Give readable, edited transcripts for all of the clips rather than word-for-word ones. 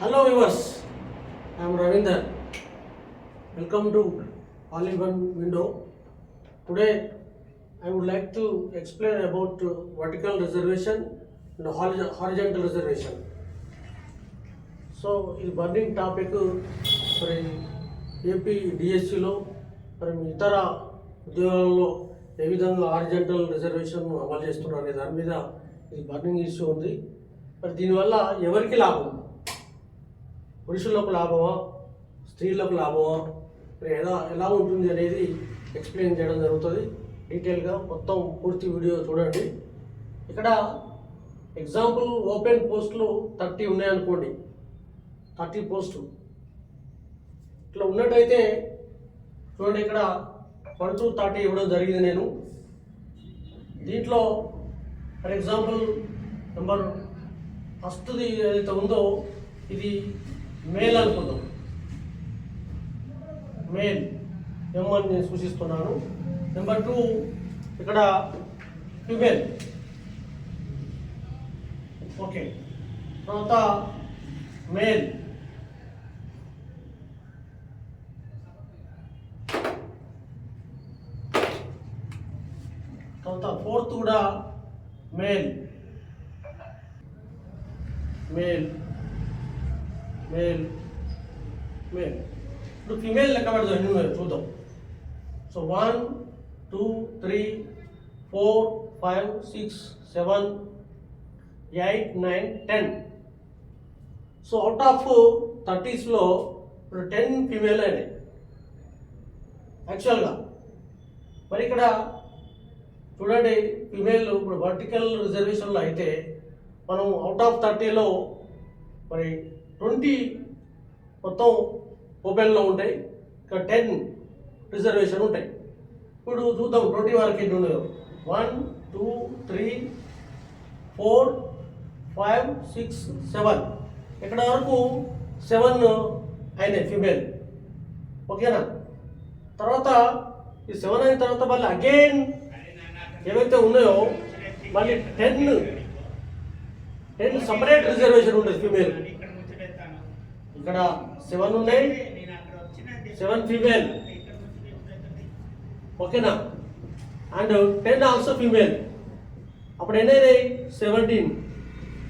Hello viewers, I am Ravinder. Welcome to All in One Window. Today I would like to explain about vertical reservation and horizontal reservation. So ఇది burning topic మరి AP డిఎస్సిలో మరి ఇతర ఉద్యోగాల్లో ఏ విధంగా horizontal reservation అమలు చేస్తున్నారు అనే దాని మీద ఇది బర్నింగ్ ఇష్యూ ఉంది. మరి దీనివల్ల ఎవరికి లాభం? పురుషులకు లాభమా, స్త్రీలకు లాభమా, మరి ఎలా ఉంటుంది అనేది ఎక్స్ప్లెయిన్ చేయడం జరుగుతుంది. డీటెయిల్గా మొత్తం పూర్తి వీడియో చూడండి. ఇక్కడ ఎగ్జాంపుల్ ఓపెన్ పోస్టులు 30 ఉన్నాయనుకోండి, 30 పోస్టులు ఇట్లా ఉన్నట్టయితే చూడండి, ఇక్కడ 1 to 30 ఇవ్వడం జరిగింది. నేను దీంట్లో ఫర్ ఎగ్జాంపుల్ నెంబర్ ఫస్ట్ది ఏదైతే ఉందో ఇది మేల్ అనుకుందాం. మేల్ ఎం అని నేను సూచిస్తున్నాను. నెంబర్ 2 ఇక్కడ ఫిమేల్. ఓకే, తర్వాత మేల్, తర్వాత 4th కూడా మేల్, మేల్, మేల్, మేల్. ఇప్పుడు ఫిమేల్ లెక్క పెడదాం, ఎన్ని ఉన్నాయి చూద్దాం. సో 1 2 3 4 5 6 7 8 9 10. సో అవుట్ ఆఫ్ 30స్లో ఇప్పుడు 10 ఫిమేల్ అయినాయి యాక్చువల్గా. మరి ఇక్కడ చూడండి, ఫిమేల్ ఇప్పుడు వర్టికల్ రిజర్వేషన్లో అయితే మనం అవుట్ ఆఫ్ 30లో మరి 20 మొత్తం ఓపెన్లో ఉంటాయి, ఇక్కడ 10 రిజర్వేషన్ ఉంటాయి. ఇప్పుడు చూద్దాం 20 వరకు ఎన్ని ఉన్నాయో. 1 2 3 4 5 6 7. ఇక్కడ వరకు 7 అయినాయి ఫిమేల్. ఓకేనా? తర్వాత ఈ 7 అయిన తర్వాత మళ్ళీ అగైన్ ఏవైతే ఉన్నాయో మళ్ళీ 10 సపరేట్ రిజర్వేషన్ ఉంటుంది ఫిమేల్. ఇక్కడ 7 ఉన్నాయి, 7 ఫిమేల్. ఓకేనా? And 10 also female. అప్పుడు ఎన్నైనాయి? 17.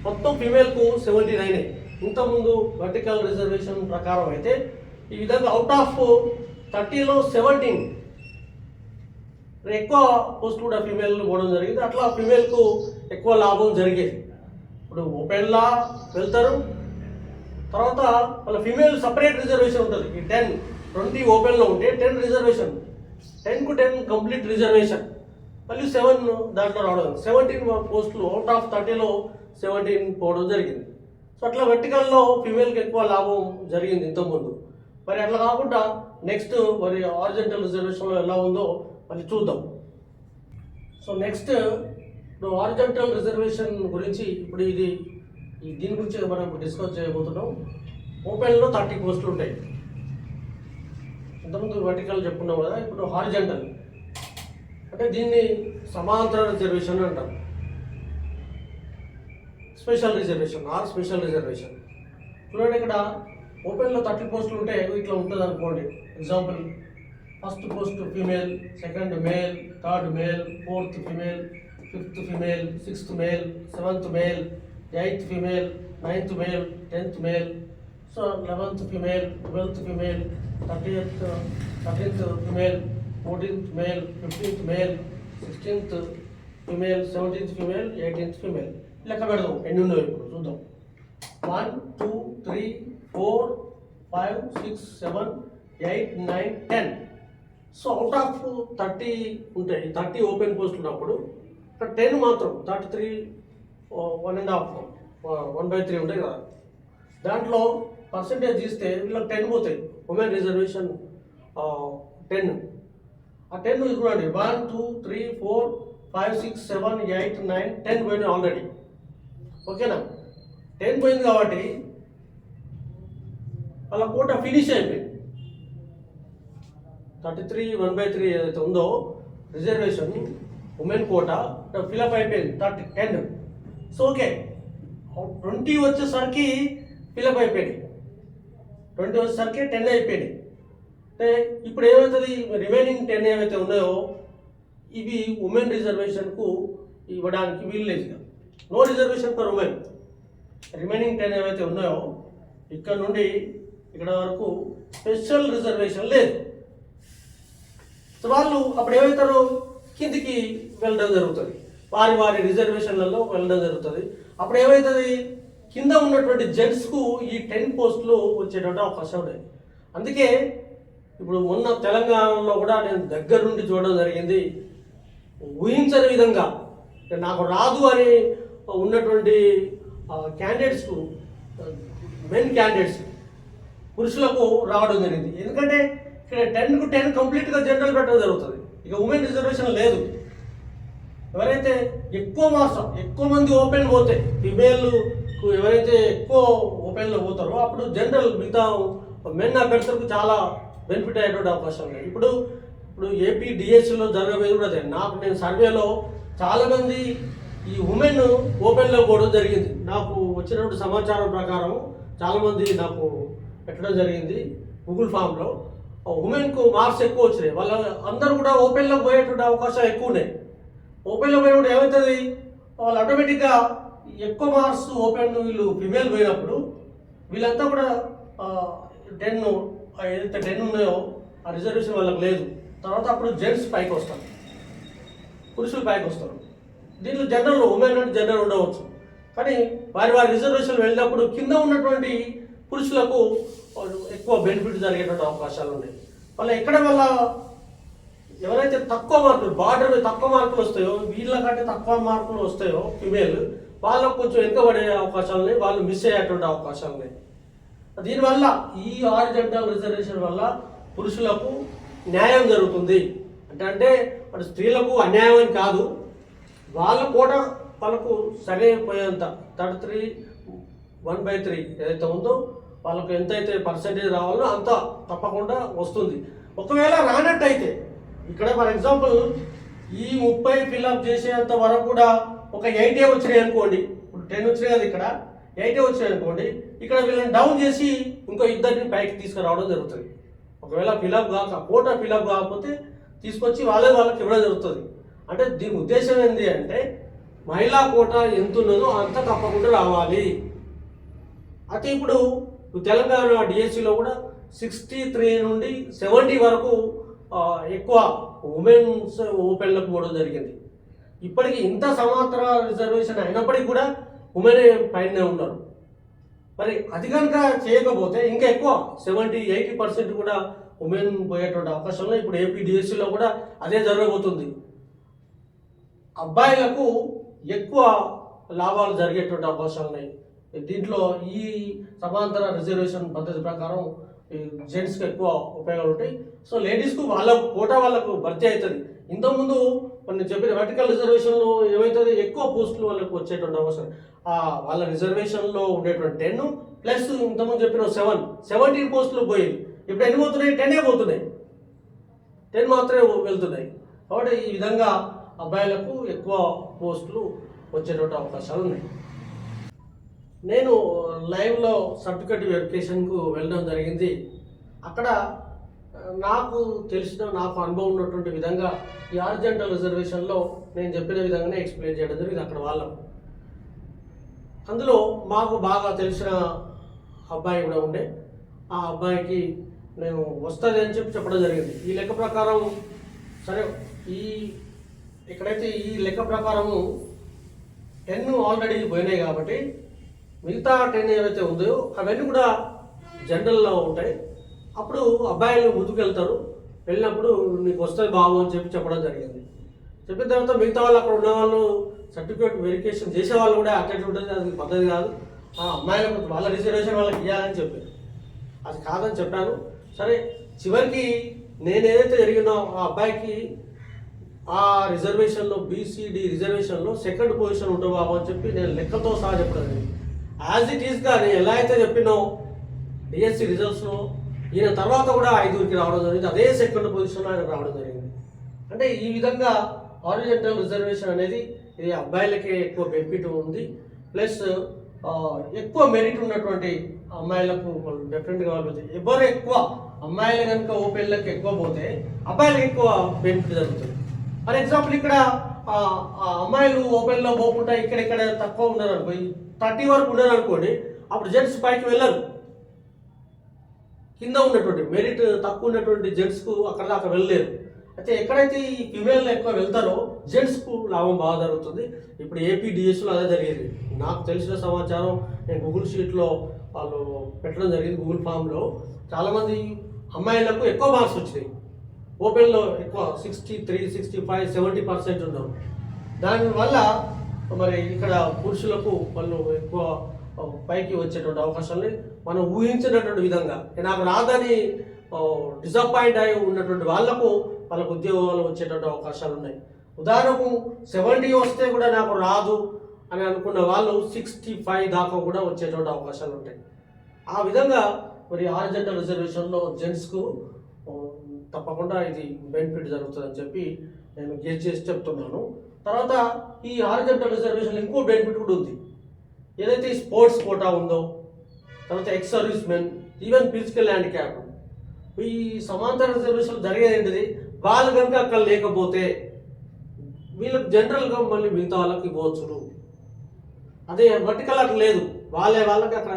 మొత్తం ఫిమేల్కు 17 అయినాయి. ఇంతకుముందు వర్టికల్ రిజర్వేషన్ ప్రకారం అయితే ఈ విధంగా అవుట్ ఆఫ్ 30లో 17 ఎక్కువ పోస్ట్ కూడా ఫిమేల్ పోవడం జరిగింది. అట్లా ఫిమేల్కు ఎక్కువ లాభం జరిగేది. ఇప్పుడు ఓపెన్లా వెళ్తారు, తర్వాత వాళ్ళ ఫిమేల్ సపరేట్ రిజర్వేషన్ ఉంటుంది. ఈ 20 ఓపెన్లో ఉంటే 10 రిజర్వేషన్, 10కు 10 కంప్లీట్ రిజర్వేషన్, మళ్ళీ 7 దాంట్లో రావడం. 17 పోస్టులు అవుట్ ఆఫ్ 30లో 17 పోవడం జరిగింది. సో అట్లా వెర్టికల్లో ఫిమేల్కి ఎక్కువ లాభం జరిగింది ఇంతకుముందు. మరి అట్లా కాకుండా నెక్స్ట్ మరి హారిజంటల్ రిజర్వేషన్లో ఎలా ఉందో మళ్ళీ చూద్దాం. సో నెక్స్ట్ ఇప్పుడు హారిజంటల్ రిజర్వేషన్ గురించి ఇప్పుడు దీని గురించి మనం డిస్కస్ చేయబోతున్నాం. ఓపెన్లో 30 పోస్టులు ఉంటాయి. ఇంతకుముందు వర్టికల్ చెప్పుకున్నాం కదా, ఇప్పుడు హారిజంటల్ అంటే దీన్ని సమాంతర రిజర్వేషన్ అంటాం. Special reservation or special reservation. చూడండి, ఇక్కడ ఓపెన్లో 30 పోస్టులు ఉంటే ఇట్లా ఉంటుంది అనుకోండి. Example, first post female, second male, third male, 4th female, 5th female, 6th male, 7th male, 8th female, 9th male, 10th male, so 11th female, 12th female, 13th female, 14th male, 15th male, 16th female, 17th female, 18th female. లెక్క పెడదాం ఎన్ని ఉన్నాయో ఇప్పుడు చూద్దాం. 1 2 3 4 5 6 7 8 9 10. So out of 30 ఉంటాయి. 30 open post ఉన్నప్పుడు ఇక్కడ 10 మాత్రం 33 1/3 ఉంటాయి కదా, దాంట్లో పర్సంటేజ్ తీస్తే వీళ్ళకి 10 పోతాయి. Women reservation 10. ఆ 10 చూడండి, 1 2 3 4 5 6 7 8 9 10 పోయినాయి ఆల్రెడీ. ఓకేనా? 10 పోయింది కాబట్టి వాళ్ళ కోటా ఫినిష్ అయిపోయింది. 33 1/3 ఏదైతే ఉందో రిజర్వేషన్ ఉమెన్ కోటా ఫిలప్ అయిపోయింది 10. సో ఓకే, 20 వచ్చేసరికి ఫిలప్ అయిపోయినాయి, 20 వచ్చేసరికి 10 అయిపోయినాయి. అంటే ఇప్పుడు ఏమవుతుంది, రిమైనింగ్ 10 ఏవైతే ఉన్నాయో ఇవి ఉమెన్ రిజర్వేషన్కు ఇవ్వడానికి వీలు లేదు. No reservation for women. Remaining 10 ఏవైతే ఉన్నాయో ఇక్కడ నుండి ఇక్కడ వరకు స్పెషల్ రిజర్వేషన్ లేదు. సో వాళ్ళు అప్పుడు ఏమవుతారు, కిందికి వెళ్ళడం జరుగుతుంది, వారి వారి రిజర్వేషన్లలో వెళ్ళడం జరుగుతుంది. అప్పుడు ఏమవుతుంది, కింద ఉన్నటువంటి జెంట్స్కు ఈ 10 పోస్టులు వచ్చేటువంటి అవకాశం ఉన్నాయి. అందుకే ఇప్పుడు మొన్న తెలంగాణలో కూడా నేను దగ్గర నుండి చూడడం జరిగింది. ఊహించని విధంగా నాకు రాదు అని ఉన్నటువంటి క్యాండిడేట్స్కు, మెన్ క్యాండిడేట్స్ పురుషులకు రావడం జరిగింది. ఎందుకంటే ఇక్కడ 10కు 10 కంప్లీట్గా జనరల్ పెట్టడం జరుగుతుంది. ఇక ఉమెన్ రిజర్వేషన్ లేదు. ఎవరైతే ఎక్కువ మార్క్స్, ఎక్కువ మంది ఓపెన్ పోతే, ఫిమేల్కు ఎవరైతే ఎక్కువ ఓపెన్లో పోతారో అప్పుడు జనరల్ మిగతా మెన్ అభ్యర్థులకు చాలా బెనిఫిట్ అయ్యేటువంటి అవకాశం ఉంది. ఇప్పుడు ఏపీ డిఎస్సిలో జరగబోయేది కూడా అదే. నేను సర్వేలో చాలామంది ఈ ఉమెన్ ఓపెన్లో పోవడం జరిగింది. నాకు వచ్చినటువంటి సమాచారం ప్రకారం చాలామంది నాకు పెట్టడం జరిగింది గూగుల్ ఫామ్లో. ఉమెన్కు మార్క్స్ ఎక్కువ వచ్చినాయి, వాళ్ళ అందరూ కూడా ఓపెన్లో పోయేటువంటి అవకాశాలు ఎక్కువ ఉన్నాయి. ఓపెన్లో పోయినప్పుడు ఏమవుతుంది, వాళ్ళు ఆటోమేటిక్గా ఎక్కువ మార్క్స్ ఓపెన్ వీళ్ళు ఫిమేల్ పోయినప్పుడు వీళ్ళంతా కూడా 10 ఏదైతే 10 ఉన్నాయో ఆ రిజర్వేషన్ వాళ్ళకి లేదు. తర్వాత అప్పుడు జెంట్స్ పైకి వస్తారు, పురుషులు పైకి వస్తారు. దీంట్లో జనరల్ ఉమెన్ అంటే జనరల్ ఉండవచ్చు, కానీ వారి వారి రిజర్వేషన్ వెళ్ళినప్పుడు కింద ఉన్నటువంటి పురుషులకు ఎక్కువ బెనిఫిట్ జరిగేటువంటి అవకాశాలు ఉన్నాయి. ఎక్కడ వల్ల ఎవరైతే తక్కువ మార్కులు, బార్డర్ తక్కువ మార్కులు వస్తాయో, వీళ్ళకంటే తక్కువ మార్కులు వస్తాయో ఫిమేల్, వాళ్ళకు కొంచెం వెనుకబడే అవకాశాలు ఉన్నాయి, వాళ్ళు మిస్ అయ్యేటువంటి అవకాశాలు ఉన్నాయి. దీనివల్ల ఈ హారిజాంటల్ రిజర్వేషన్ వల్ల పురుషులకు న్యాయం జరుగుతుంది. అంటే అటు స్త్రీలకు అన్యాయం అని కాదు, వాళ్ళ కోట వాళ్ళకు సరైపోయేంత 33/1/3 ఏదైతే ఉందో వాళ్ళకు ఎంతైతే పర్సెంటేజ్ రావాలో అంత తప్పకుండా వస్తుంది. ఒకవేళ రానట్టయితే ఇక్కడ ఫర్ ఎగ్జాంపుల్ ఈ 30 ఫిల్అప్ చేసేంత వరకు కూడా ఒక 80 వచ్చినాయి అనుకోండి, ఇప్పుడు 10 వచ్చినాయి కదా, ఇక్కడ 80 వచ్చినాయి అనుకోండి, ఇక్కడ వీళ్ళని డౌన్ చేసి ఇంకో ఇద్దరిని పైకి తీసుకురావడం జరుగుతుంది. ఒకవేళ ఫిల్అప్ కాక, కోట ఫిల్అప్ కాకపోతే తీసుకొచ్చి వాళ్ళకి ఇవ్వడం జరుగుతుంది. అంటే దీని ఉద్దేశం ఏంటి అంటే మహిళా కోట ఎంత ఉన్నదో అంత తప్పకుండా రావాలి. అయితే ఇప్పుడు తెలంగాణ డిఎస్సిలో కూడా 63 నుండి 70 వరకు ఎక్కువ ఉమెన్స్ ఓపెన్లకు పోవడం జరిగింది. ఇప్పటికీ ఇంత సమాంతర రిజర్వేషన్ అయినప్పటికీ కూడా ఉమెన్ పైనే ఉన్నారు. మరి అది కనుక చేయకపోతే ఇంకా ఎక్కువ 70-80% కూడా ఉమెన్ పోయేటువంటి అవకాశంలో ఇప్పుడు ఏపీ డిఎస్సిలో కూడా అదే జరగబోతుంది. అబ్బాయిలకు ఎక్కువ లాభాలు జరిగేటువంటి అవకాశాలు ఉన్నాయి. దీంట్లో ఈ సమాంతర రిజర్వేషన్ పద్ధతి ప్రకారం జెంట్స్కి ఎక్కువ ఉపయోగాలు ఉంటాయి. సో లేడీస్కు వాళ్ళ కోటా వాళ్ళకు భర్తీ అవుతుంది. ఇంతకుముందు నేను చెప్పిన వర్టికల్ రిజర్వేషన్లో ఏమవుతుంది, ఎక్కువ పోస్టులు వాళ్ళకు వచ్చేటువంటి అవసరం. వాళ్ళ రిజర్వేషన్లో ఉండేటువంటి 10 ప్లస్ ఇంతకుముందు చెప్పిన 17 పోస్టులు పోయింది. ఇప్పుడు ఎన్ని పోతున్నాయి, 10 పోతున్నాయి, 10 మాత్రమే వెళ్తున్నాయి. కాబట్టి ఈ విధంగా అబ్బాయిలకు ఎక్కువ పోస్టులు వచ్చేటువంటి అవకాశాలు ఉన్నాయి. నేను లైవ్లో సర్టిఫికేట్ వెరిఫికేషన్కు వెళ్ళడం జరిగింది. అక్కడ నాకు తెలిసిన, నాకు అనుభవం ఉన్నటువంటి విధంగా ఈ హారిజాంటల్ రిజర్వేషన్లో నేను చెప్పిన విధంగానే ఎక్స్ప్లెయిన్ చేయడం జరిగింది అక్కడ వాళ్ళకు. అందులో మాకు బాగా తెలిసిన అబ్బాయి కూడా ఉండే, ఆ అబ్బాయికి నేను వస్తుంది అని చెప్పడం జరిగింది. ఈ లెక్క ప్రకారం సరే, ఇక్కడైతే ఈ లెక్క ప్రకారము 10 ఆల్రెడీ పోయినాయి కాబట్టి మిగతా 10 ఏవైతే ఉందో అవన్నీ కూడా జనరల్లో ఉంటాయి. అప్పుడు అబ్బాయిలు ముందుకు వెళ్తారు, వెళ్ళినప్పుడు నీకు వస్తుంది బాబు అని చెప్పడం జరిగింది. చెప్పిన తర్వాత మిగతా వాళ్ళు అక్కడ ఉన్న వాళ్ళు సర్టిఫికేట్ వెరిఫికేషన్ చేసే వాళ్ళు కూడా అటెండ్ ఉంటుంది. అది పద్ధతి కాదు, ఆ అమ్మాయిలకు వాళ్ళ రిజర్వేషన్ వాళ్ళకి ఇవ్వాలని చెప్పారు. అది కాదని చెప్పాను. సరే, చివరికి నేను ఏదైతే జరిగిందో ఆ అబ్బాయికి ఆ రిజర్వేషన్లో బీసీడీ రిజర్వేషన్లో 2nd పొజిషన్ ఉంటుంది బాబు అని చెప్పి నేను లెక్కతో సహా చెప్పడం జరిగింది. యాజ్ ఇట్ ఈస్గా నేను ఎలా అయితే చెప్పినో డిఎస్సి రిజల్ట్స్లో ఈయన తర్వాత కూడా 5కి రావడం జరిగింది. అదే 2nd పొజిషన్లో ఆయన రావడం జరిగింది. అంటే ఈ విధంగా హారిజాంటల్ రిజర్వేషన్ అనేది ఇది అబ్బాయిలకే ఎక్కువ బెనిఫిట్ ఉంది. ప్లస్ ఎక్కువ మెరిట్ ఉన్నటువంటి అమ్మాయిలకు వాళ్ళు డెఫినెట్గా వాళ్ళు ఎవరు ఎక్కువ అమ్మాయిలు కనుక ఓపెన్లకు ఎక్కువ పోతే అబ్బాయిలకు ఎక్కువ బెనిఫిట్ జరుగుతుంది. ఫర్ ఎగ్జాంపుల్ ఇక్కడ అమ్మాయిలు ఓపెన్లో పోకుండా ఇక్కడ తక్కువ ఉన్నారు అనుకో, 30 వరకు ఉన్నారు అనుకోండి, అప్పుడు జెంట్స్ పైకి వెళ్ళరు. కింద ఉన్నటువంటి మెరిట్ తక్కువ ఉన్నటువంటి జెంట్స్కు అక్కడ దాకా వెళ్ళలేరు. అయితే ఎక్కడైతే ఈ ఫిమేల్ ఎక్కువ వెళ్తారో జెంట్స్కు లాభం బాగా జరుగుతుంది. ఇప్పుడు ఏపీ డిఎస్లో అదే జరిగేది. నాకు తెలిసిన సమాచారం నేను గూగుల్ షీట్లో వాళ్ళు పెట్టడం జరిగింది. గూగుల్ ఫామ్లో చాలామంది అమ్మాయిలకు ఎక్కువ మార్క్స్ వచ్చినాయి. ఓపెన్లో ఎక్కువ 63, 65, 70% ఉన్నారు. దానివల్ల మరి ఇక్కడ పురుషులకు వాళ్ళు ఎక్కువ పైకి వచ్చేటువంటి అవకాశాలని మనం ఊహించినటువంటి విధంగా నాకు రాదని డిసప్పాయింట్ అయి ఉన్నటువంటి వాళ్ళకు ఉద్యోగాలు వచ్చేటువంటి అవకాశాలు ఉన్నాయి. ఉదాహరణకు 70 వస్తే కూడా నాకు రాదు అని అనుకున్న వాళ్ళు 65 దాకా కూడా వచ్చేటువంటి అవకాశాలు ఉంటాయి. ఆ విధంగా మరి హారిజాంటల్ రిజర్వేషన్లో జెంట్స్కు తప్పకుండా ఇది బెనిఫిట్ జరుగుతుందని చెప్పి నేను గెస్ చేసి చెప్తున్నాను. తర్వాత ఈ హారిజాంటల్ రిజర్వేషన్ ఇంకో బెనిఫిట్ కూడా ఉంది. ఏదైతే ఈ స్పోర్ట్స్ కోటా ఉందో, తర్వాత ex service men, even physical handicap, ఈ సమాంతర రిజర్వేషన్ జరిగేది ఏంటిది, వాళ్ళు కనుక అక్కడ లేకపోతే వీళ్ళకి జనరల్గా మళ్ళీ మిగతా వాళ్ళకి ఇవ్వచ్చు. అదే వర్టికల్ అట్లా లేదు, వాళ్ళకి అక్కడ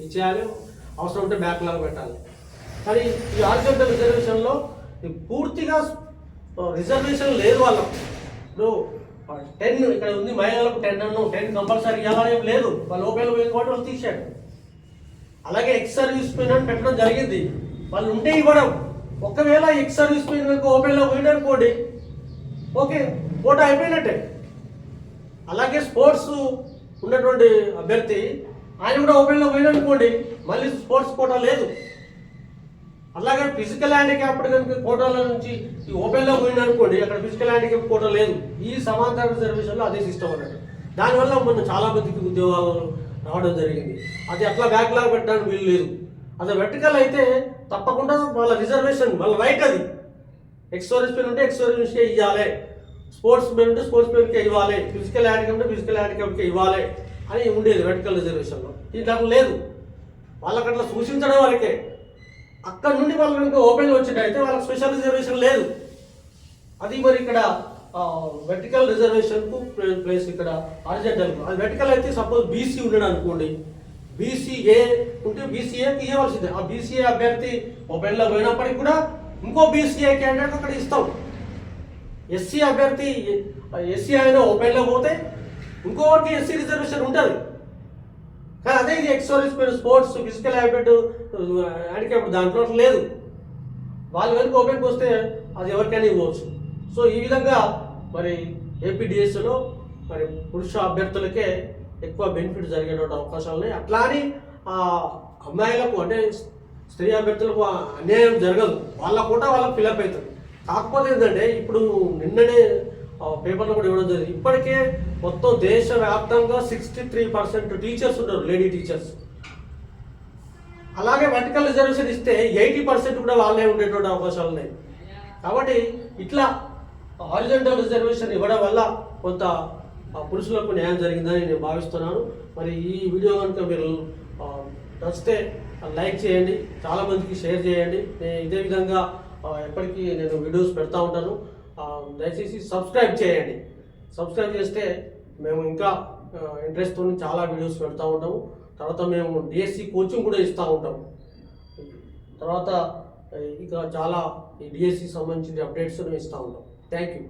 ఇచ్చేయాలి, అవసరం ఉంటే బ్యాక్లాగ్ పెట్టాలి. కానీ ఈ హారిజాంటల్ రిజర్వేషన్లో పూర్తిగా రిజర్వేషన్ లేదు వాళ్ళకు. ఇప్పుడు 10 ఇక్కడ ఉంది, మహిళలకు 10 అన్నాం, 10 కంపల్సరీ ఇవ్వాలని ఏం లేదు, వాళ్ళు ఓపెన్ పోయింది కాబట్టి వాళ్ళు తీసాడు. అలాగే ఎక్స్ సర్వీస్ మెన్ అని పెట్టడం జరిగింది, వాళ్ళు ఉంటే ఇవ్వడం. ఒకవేళ ఎక్స్ సర్వీస్ మెన్ కనుక ఓపెన్లో పోయిననుకోండి, ఓకే కోటా అయిపోయినట్టే. అలాగే స్పోర్ట్స్ ఉన్నటువంటి అభ్యర్థి ఆయన కూడా ఓపెన్లో పోయిననుకోండి, మళ్ళీ స్పోర్ట్స్ కోటా లేదు. అలాగే ఫిజికల్ హ్యాండిక్యాప్డ్ కనుక కోటాల నుంచి ఈ ఓపెన్లో పోయిందనుకోండి, అక్కడ ఫిజికల్ హ్యాండిక్యాప్ కోటా లేదు. ఈ సమాంతర రిజర్వేషన్లో అదే సిస్టమ్ అన్నట్టు. దానివల్ల మన చాలా మందికి ఉద్యోగాలు రావడం జరిగింది. అది అట్లా బ్యాక్లాగ్ పెట్టడానికి వీలు లేదు. అదే వెర్టికల్ అయితే తప్పకుండా వాళ్ళ రిజర్వేషన్, వాళ్ళ రైట్ అది. ఎక్స్ సర్వీస్ మెన్ ఉంటే ఎక్స్ సర్వీస్కే ఇవ్వాలి, స్పోర్ట్స్ మెన్ ఉంటే స్పోర్ట్స్ మెన్కే ఇవ్వాలి, ఫిజికల్ హ్యాండిక్యాప్ ఉంటే ఫిజికల్ హ్యాండిక్యాప్కే ఇవ్వాలి అని ఉండేది వెర్టికల్ రిజర్వేషన్లో. ఇది నాకు లేదు, వాళ్ళకి అట్లా సూచించడం వరకే. అక్కడ నుండి వాళ్ళు కనుక ఓపెన్గా వచ్చేటైతే వాళ్ళకి స్పెషల్ రిజర్వేషన్ లేదు. అది మరి ఇక్కడ వెర్టికల్ రిజర్వేషన్కు ప్లేస్ ఇక్కడ హారిజాంటల్. అది వెర్టికల్ అయితే సపోజ్ బీసీ ఉన్నాడు అనుకోండి, బీసీఏ ఉంటే బీసీఏకి ఇవ్వాల్సిందే. ఆ బీసీఏ అభ్యర్థి ఓపెన్లో పోయినప్పటికీ కూడా ఇంకో బీసీఏ క్యాండిడేట్ అక్కడ ఇస్తాం. ఎస్సీ అభ్యర్థి ఎస్సీ అయినా ఓపెన్లో పోతే ఇంకోటి ఎస్సీ రిజర్వేషన్ ఉంటుంది. కానీ అదే ఇది ex service men, sports, physical handicap దాంట్లో లేదు. వాళ్ళు కనుక ఓపెన్కి వస్తే అది ఎవరికైనా ఇవ్వచ్చు. సో ఈ విధంగా మరి ఏపీడిఎస్లో మరి పురుష అభ్యర్థులకే ఎక్కువ బెనిఫిట్ జరిగేటువంటి అవకాశాలు ఉన్నాయి. అట్లా అని అమ్మాయిలకు అంటే స్త్రీ అభ్యర్థులకు అన్యాయం జరగదు, వాళ్ళ కూడా వాళ్ళకి ఫిలప్ అవుతుంది. కాకపోతే ఏంటంటే ఇప్పుడు నిన్ననే పేపర్లో కూడా ఇవ్వడం జరిగింది, ఇప్పటికే మొత్తం దేశవ్యాప్తంగా 63% టీచర్స్ ఉన్నారు, లేడీ టీచర్స్. అలాగే వర్టికల్ రిజర్వేషన్ ఇస్తే 80% కూడా వాళ్ళే ఉండేటువంటి అవకాశాలు ఉన్నాయి. కాబట్టి ఇట్లా హారిజాంటల్ రిజర్వేషన్ ఇవ్వడం వల్ల కొంత పురుషులకు న్యాయం జరిగిందని నేను భావిస్తున్నాను. మరి ఈ వీడియో కనుక మీరు నచ్చితే లైక్ చేయండి, చాలామందికి షేర్ చేయండి. నేను ఇదే విధంగా ఎప్పటికీ నేను వీడియోస్ పెడతా ఉంటాను. దయచేసి సబ్స్క్రైబ్ చేయండి. సబ్స్క్రైబ్ చేస్తే మేము ఇంకా ఇంట్రెస్ట్తో చాలా వీడియోస్ పెడతా ఉంటాము. తర్వాత మేము డిఎస్సి కోచింగ్ కూడా ఇస్తూ ఉంటాము. తర్వాత ఇక చాలా ఈ డిఎస్సి సంబంధించిన అప్డేట్స్ ఇస్తూ ఉంటాం. Thank you.